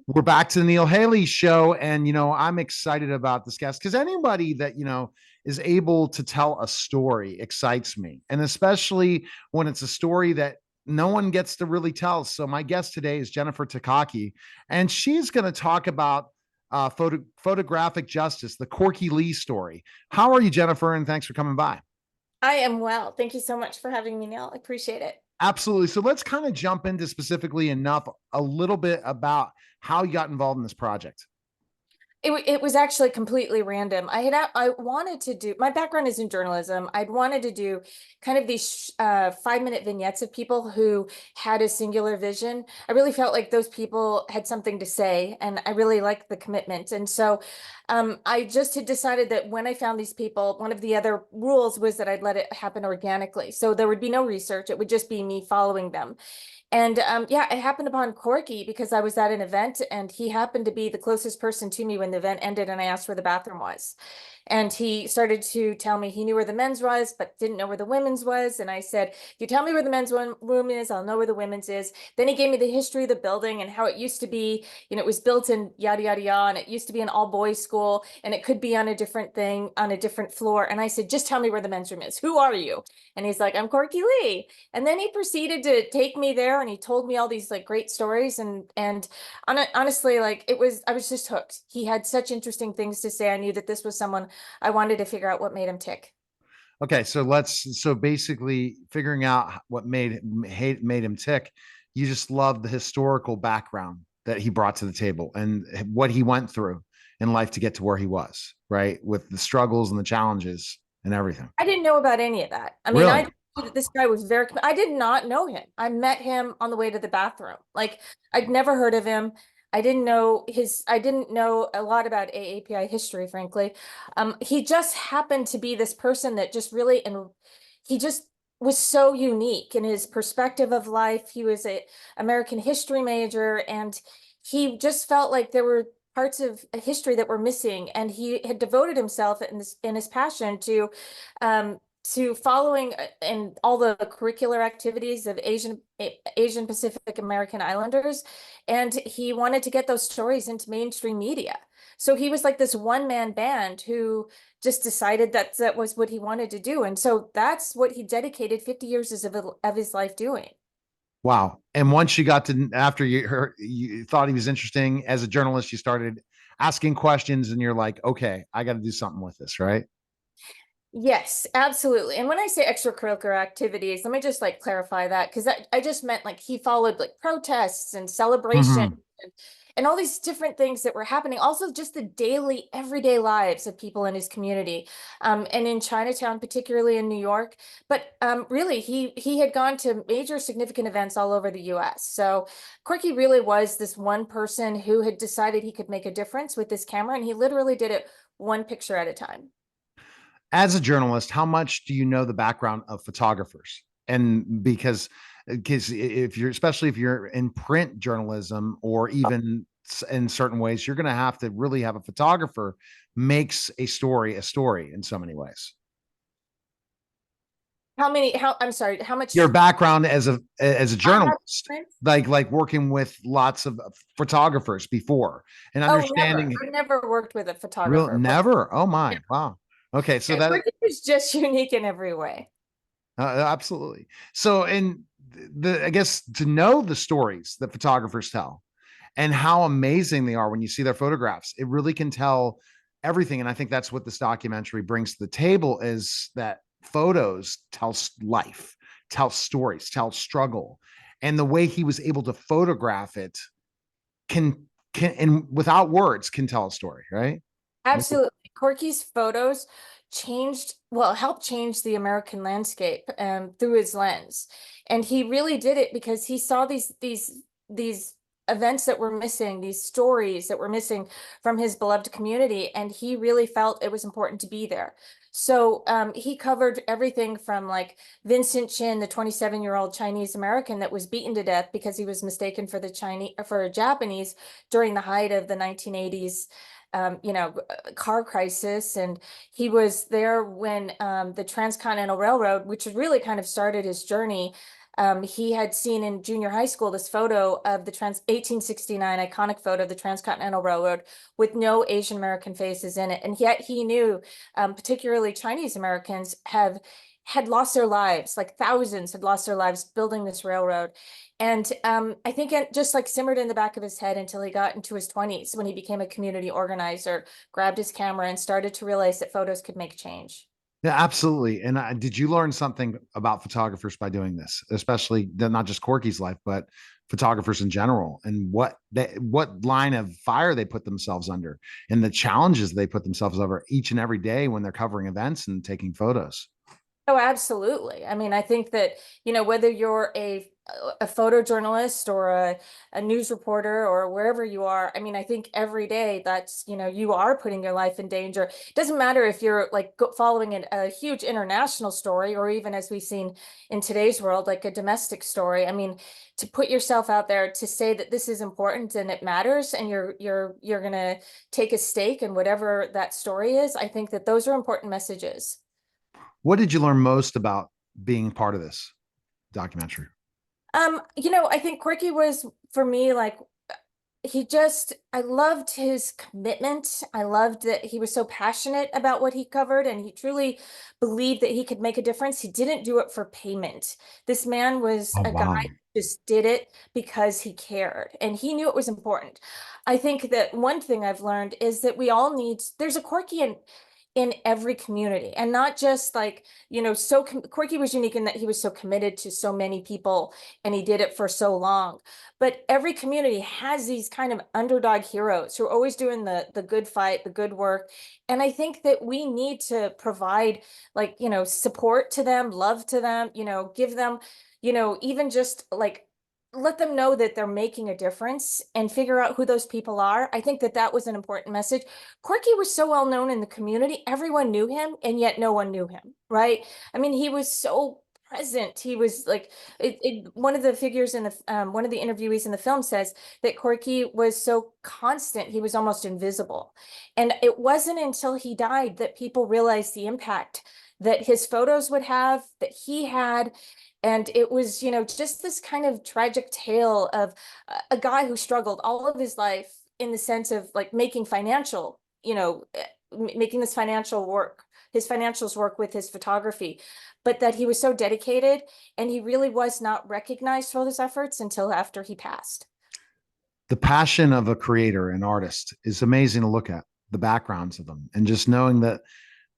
We're back to the Neil Haley show. And, I'm excited about this guest because anybody that, is able to tell a story excites me. And especially when it's a story that no one gets to really tell. So my guest today is Jennifer Takaki, and she's going to talk about photographic justice, the Corky Lee story. How are you, Jennifer? And thanks for coming by. I am well. Thank you so much for having me, Neil. I appreciate it. Absolutely. So let's kind of jump into specifically enough a little bit about how you got involved in this project. It was actually completely random. I wanted to do, my background is in journalism. I'd wanted to do kind of these 5-minute vignettes of people who had a singular vision. I really felt like those people had something to say, and I really liked the commitment. And so I just had decided that when I found these people, one of the other rules was that I'd let it happen organically. So there would be no research. It would just be me following them. And yeah, it happened upon Corky because I was at an event and he happened to be the closest person to me when the event ended and I asked where the bathroom was. And he started to tell me he knew where the men's was, but didn't know where the women's was. And I said, if you tell me where the men's room is, I'll know where the women's is. Then he gave me the history of the building and how it used to be, it was built in yada, yada, yada. And it used to be an all boys school and it could be on a different thing, on a different floor. And I said, just tell me where the men's room is. Who are you? And he's like, I'm Corky Lee. And then he proceeded to take me there and he told me all these like great stories and honestly, like I was just hooked. He had such interesting things to say. I knew that this was someone I wanted to figure out what made him tick. Okay, so basically figuring out what made him tick, you just love the historical background that he brought to the table and what he went through in life to get to where he was, right? With the struggles and the challenges and everything. I didn't know about any of that. I mean, I Really? knew that this guy was I did not know him. I met him on the way to the bathroom. Like I'd never heard of him. I didn't know a lot about AAPI history, frankly. He just happened to be this person that just really, and he just was so unique in his perspective of life. He was a American history major and he just felt like there were parts of history that were missing, and he had devoted himself in his passion to following in all the curricular activities of Asian Pacific American Islanders, and he wanted to get those stories into mainstream media. So he was like this one-man band who just decided that that was what he wanted to do, and so that's what he dedicated 50 years of his life doing. Wow. And once you got to after you thought he was interesting as a journalist, you started asking questions and you're like, okay, I got to do something with this, right? Yes, absolutely. And when I say extracurricular activities, let me just like clarify that because I just meant like he followed like protests and celebration Mm-hmm. and, and all these different things that were happening. Also, just the daily, everyday lives of people in his community, and in Chinatown, particularly in New York. But really, he had gone to major significant events all over the U.S. So Corky really was this one person who had decided he could make a difference with this camera, and he literally did it one picture at a time. As a journalist, how much do you know the background of photographers? And because if you're especially if you're in print journalism or even in certain ways, you're going to have to really have a photographer makes a story in so many ways. I'm sorry, how Your much background as a I have journalist, experience? like working with lots of photographers before and Oh, never. understanding I've never worked with a real photographer. never. Oh my, wow. Okay, so Yeah, that Cricket is just unique in every way. absolutely. So, in I guess to know the stories that photographers tell and how amazing they are when you see their photographs, it really can tell everything. And I think that's what this documentary brings to the table is that photos tell life, tell stories, tell struggle. And the way he was able to photograph it can and without words can tell a story, right? Absolutely. Corky's photos helped change the American landscape through his lens. And he really did it because he saw these events that were missing, these stories that were missing from his beloved community, and he really felt it was important to be there. So he covered everything from like Vincent Chin, the 27-year-old Chinese American that was beaten to death because he was mistaken for the Chinese for a Japanese during the height of the 1980s car crisis. And he was there when the Transcontinental Railroad, which really kind of started his journey, He had seen in junior high school this photo of the 1869 iconic photo of the Transcontinental Railroad with no Asian American faces in it. And yet he knew, particularly Chinese Americans, had lost their lives, like thousands had lost their lives building this railroad. And I think it just like simmered in the back of his head until he got into his 20s when he became a community organizer, grabbed his camera, and started to realize that photos could make change. Yeah, absolutely. And did you learn something about photographers by doing this, especially not just Corky's life, but photographers in general, and what line of fire they put themselves under, and the challenges they put themselves over each and every day when they're covering events and taking photos? Oh, absolutely. I mean, I think that, whether you're a photojournalist or a news reporter or wherever you are, I mean, I think every day that's, you are putting your life in danger. It doesn't matter if you're like following a huge international story, or even as we've seen in today's world, like a domestic story. I mean, to put yourself out there to say that this is important and it matters, and you're gonna take a stake in whatever that story is. I think that those are important messages. What did you learn most about being part of this documentary? I think Quirky was for me like I loved his commitment. I loved that he was so passionate about what he covered, and he truly believed that he could make a difference. He didn't do it for payment. This man was Oh, a guy wow. who just did it because he cared and he knew it was important. I think that one thing I've learned is that there's a Quirky in every community, and not just like, Quirky was unique in that he was so committed to so many people and he did it for so long. But every community has these kind of underdog heroes who are always doing the good fight, the good work. And I think that we need to provide, like, support to them, love to them, give them, even just like let them know that they're making a difference and figure out who those people are. I think that that was an important message. Corky was so well known in the community, everyone knew him, and yet no one knew him, right? I mean, he was so present. He was like, one of the figures in one of the interviewees in the film says that Corky was so constant, he was almost invisible. And it wasn't until he died that people realized the impact that his photos would have, that he had. And it was, just this kind of tragic tale of a guy who struggled all of his life in the sense of like making financial, making this financial work, his financials work with his photography, but that he was so dedicated, and he really was not recognized for those efforts until after he passed. The passion of a creator, an artist, is amazing to look at, the backgrounds of them, and just knowing that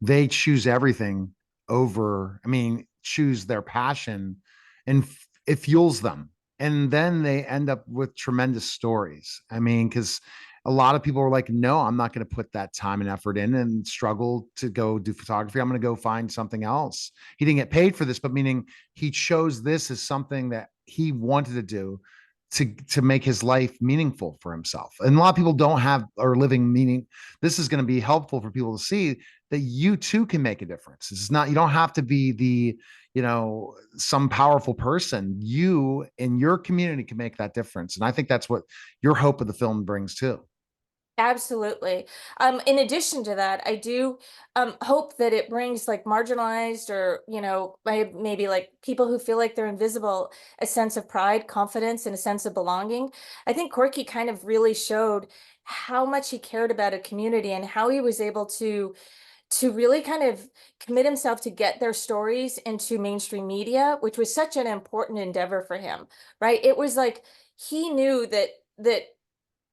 they choose everything over, I mean, choose their passion, and it fuels them. And then they end up with tremendous stories. I mean, because a lot of people are like, no, I'm not going to put that time and effort in and struggle to go do photography. I'm going to go find something else. He didn't get paid for this, but meaning he chose this as something that he wanted to do to make his life meaningful for himself. And a lot of people don't have or living meaning. This is going to be helpful for people to see that you too can make a difference. It's not, you don't have to be the, some powerful person. You in your community can make that difference. And I think that's what your hope of the film brings too. Absolutely. In addition to that, I do hope that it brings like marginalized, or, maybe like people who feel like they're invisible, a sense of pride, confidence, and a sense of belonging. I think Corky kind of really showed how much he cared about a community, and how he was able to really kind of commit himself to get their stories into mainstream media, which was such an important endeavor for him, right? It was like he knew that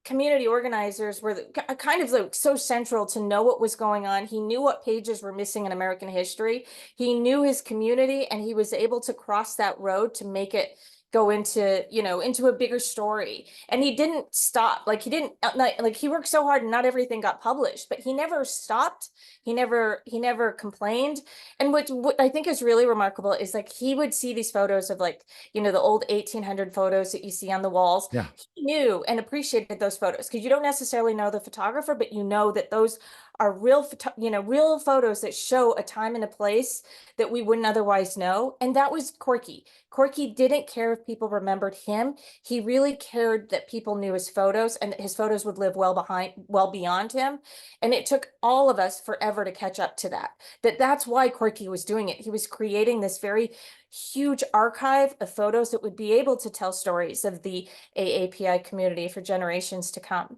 community organizers were kind of like so central to know what was going on. He knew what pages were missing in American history. He knew his community, and he was able to cross that road to make it go into a bigger story. And he didn't stop. Like he didn't like he worked so hard and not everything got published, but he never stopped. He never complained. And what I think is really remarkable is like he would see these photos of like, the old 1800 photos that you see on the walls. Yeah. He knew and appreciated those photos because you don't necessarily know the photographer, but you know that those are real, real photos that show a time and a place that we wouldn't otherwise know. And that was Corky. Corky didn't care if people remembered him. He really cared that people knew his photos and that his photos would live well beyond him. And it took all of us forever to catch up to that. That's why Corky was doing it. He was creating this very huge archive of photos that would be able to tell stories of the AAPI community for generations to come.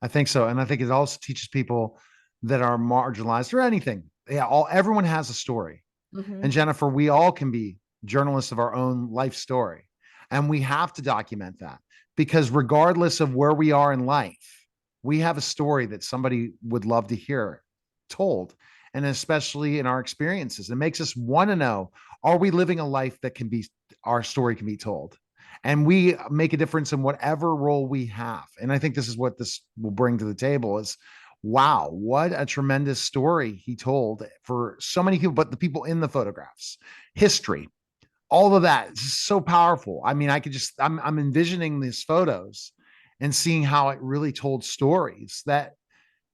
I think so. And I think it also teaches people that are marginalized or anything. Yeah, everyone has a story. And Mhm. Jennifer, we all can be journalists of our own life story. And we have to document that because regardless of where we are in life, we have a story that somebody would love to hear told. And especially in our experiences, it makes us want to know, are we living a life that can be, our story can be told? And we make a difference in whatever role we have. And I think this is what this will bring to the table is, wow, what a tremendous story he told for so many people, but the people in the photographs, history, all of that is so powerful. I mean, I could just, I'm envisioning these photos and seeing how it really told stories that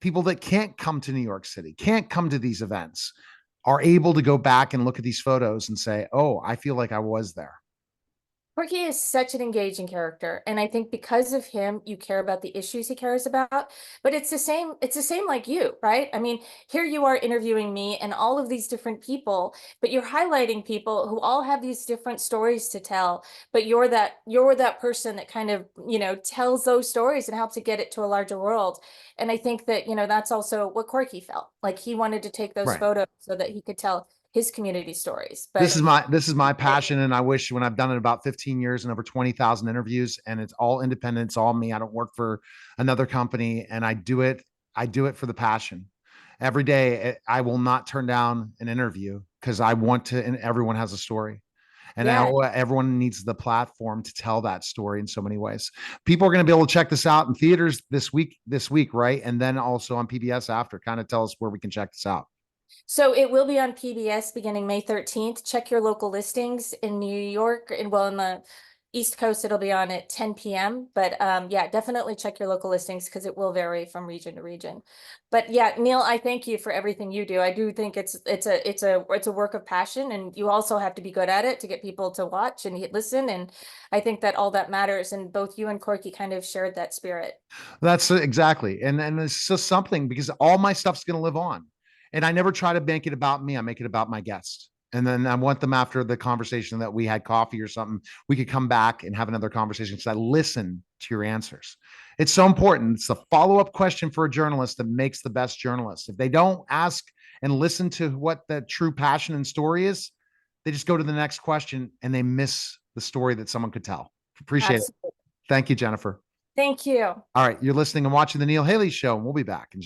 people that can't come to New York City, can't come to these events, are able to go back and look at these photos and say, oh, I feel like I was there. Porky is such an engaging character, and I think because of him, you care about the issues he cares about. But it's the same like you, right? I mean, here you are interviewing me and all of these different people, but you're highlighting people who all have these different stories to tell. But you're that person that kind of, tells those stories and helps to get it to a larger world. And I think that, that's also what Corky felt. Like he wanted to take those Right. photos so that he could tell his community stories. This But is my passion, and I wish when I've done it about 15 years and over 20,000 interviews, and it's all independent, it's all me. I don't work for another company, and I do it for the passion. Every day, I will not turn down an interview because I want to, and everyone has a story. And yeah. everyone needs the platform to tell that story in so many ways. People are going to be able to check this out in theaters this week, right? And then also on PBS after. Kind of tell us where we can check this out. So it will be on PBS beginning May 13th. Check your local listings in New York and well in the East Coast it'll be on at 10 p.m. But yeah, definitely check your local listings because it will vary from region to region. But yeah, Neil, I thank you for everything you do. I do think it's a work of passion and you also have to be good at it to get people to watch and listen. And I think that all that matters. And both you and Corky kind of shared that spirit. That's exactly. And it's just something because all my stuff's going to live on. And I never try to make it about me. I make it about my guests. And then I want them after the conversation that we had coffee or something, we could come back and have another conversation because I listen to your answers. It's so important. It's the follow up question for a journalist that makes the best journalist. If they don't ask and listen to what the true passion and story is, they just go to the next question and they miss the story that someone could tell. Appreciate it. Absolutely. Thank you, Jennifer. Thank you. All right, you're listening and watching the Neil Haley Show, and we'll be back in just